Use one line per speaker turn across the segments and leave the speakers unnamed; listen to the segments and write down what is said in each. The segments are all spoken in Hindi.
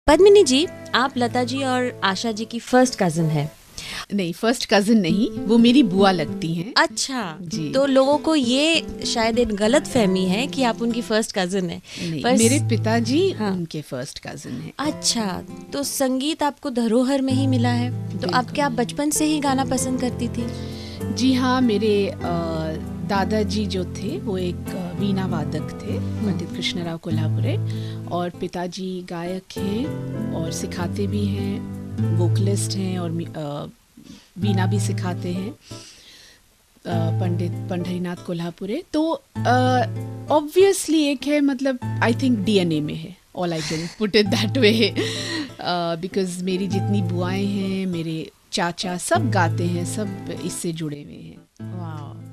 पद्मिनी जी, आप लता जी और आशा जी की फर्स्ट कजिन है।
नहीं, फर्स्ट कजिन नहीं, वो मेरी बुआ लगती हैं।
अच्छा
जी।
तो लोगों को ये शायद एक गलत फहमी है कि आप उनकी फर्स्ट कजिन है।
नहीं, मेरे पिताजी उनके फर्स्ट कजिन हैं।
अच्छा, तो संगीत आपको धरोहर में ही मिला है, तो आप क्या बचपन से ही गाना पसंद करती थी?
जी हाँ, मेरे दादाजी जो थे वो एक वीणा वादक थे, पंडित कृष्णराव कोल्हापुरे, और पिताजी गायक हैं और सिखाते भी हैं, वोकलिस्ट हैं और वीणा भी सिखाते हैं, पंडित पंढरीनाथ कोल्हापुरे। तो ऑब्वियसली एक है, मतलब आई थिंक डीएनए में है, all I can put it that way, because मेरी जितनी बुआएं हैं, मेरे चाचा सब गाते हैं, सब इससे जुड़े हुए हैं।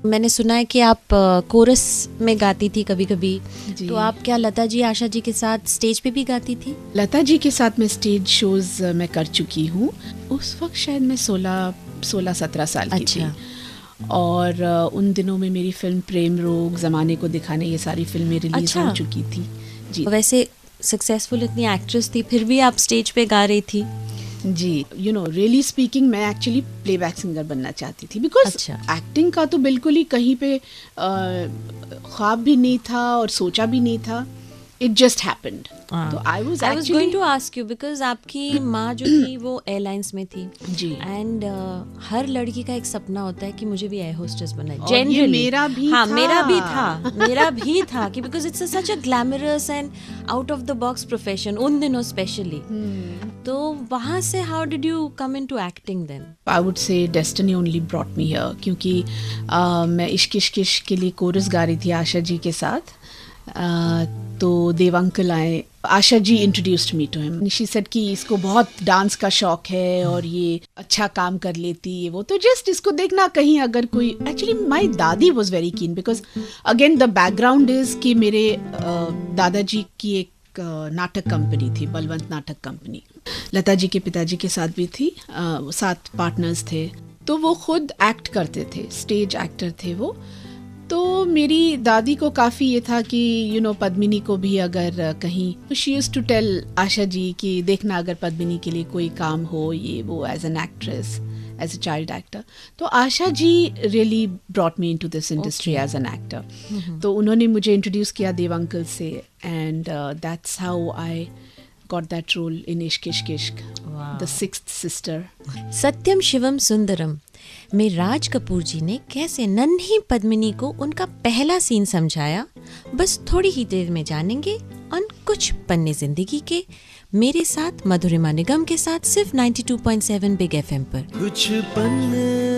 मैंने सुना है कि आप कोरस में गाती थी कभी कभी, तो आप क्या लता जी आशा जी के साथ स्टेज पे भी गाती थी?
लता जी के साथ मैं स्टेज शोज मैं कर चुकी हूँ। उस वक्त शायद मैं 16-17 साल की थी, और उन दिनों में मेरी फिल्म प्रेम रोग, जमाने को दिखाने, ये सारी फिल्में रिलीज हो चुकी थी। जी,
वैसे सक्सेसफुल इतनी एक्ट्रेस थी, फिर भी आप स्टेज पे गा रही थी?
जी, यू नो, रियली स्पीकिंग मैं एक्चुअली प्लेबैक सिंगर बनना चाहती थी, बिकॉज एक्टिंग का तो बिल्कुल ही कहीं पे ख्वाब भी नहीं था और सोचा भी नहीं था, इट जस्ट हैपेंड। तो I was
going to ask you, because आपकी माँ जो थी वो एयरलाइंस में थी
जी,
एंड हर लड़की का एक सपना होता है कि मुझे भी एयर होस्टेस बनना है।
जनरली मेरा भी था।
मेरा भी था कि because it's such a glamorous and out of the box profession उन दिनों स्पेशली। तो वहाँ से how did you come into acting then?
I would say destiny only brought me here, क्योंकि मैं इश्क इश्क इश्क के लिए कोरस गा रही थी आशा जी के साथ। तो देव अंकल आए, Asha ji introduced me to him. She said कि इसको बहुत डांस का शौक है और ये अच्छा काम कर लेती है, वो तो जस्ट इसको देखना कहीं अगर कोई। एक्चुअली माय दादी was very keen, because again the background is कि मेरे दादाजी की एक नाटक कंपनी थी, बलवंत नाटक कंपनी। लता जी के पिताजी के साथ भी थी, 7 पार्टनर्स थे, तो वो खुद एक्ट करते थे, स्टेज एक्टर थे वो। तो मेरी दादी को काफ़ी ये था कि यू नो पद्मिनी को भी अगर कहीं, she used to tell Asha ji कि देखना अगर पद्मिनी के लिए कोई काम हो, ये वो, as an actress, as a child actor. तो Asha ji really brought me into this industry as an actor. तो उन्होंने मुझे इंट्रोड्यूस किया देव अंकल से, and that's how I got that role in Ishq Ishq Ishq, the 6th sister.
सत्यम शिवम सुंदरम में राज कपूर जी ने कैसे नन्ही पद्मिनी को उनका पहला सीन समझाया, बस थोड़ी ही देर में जानेंगे उन कुछ पन्ने जिंदगी के, मेरे साथ मधुरिमा निगम के साथ, सिर्फ 92.7 बिग FM पर।
कुछ पन्ने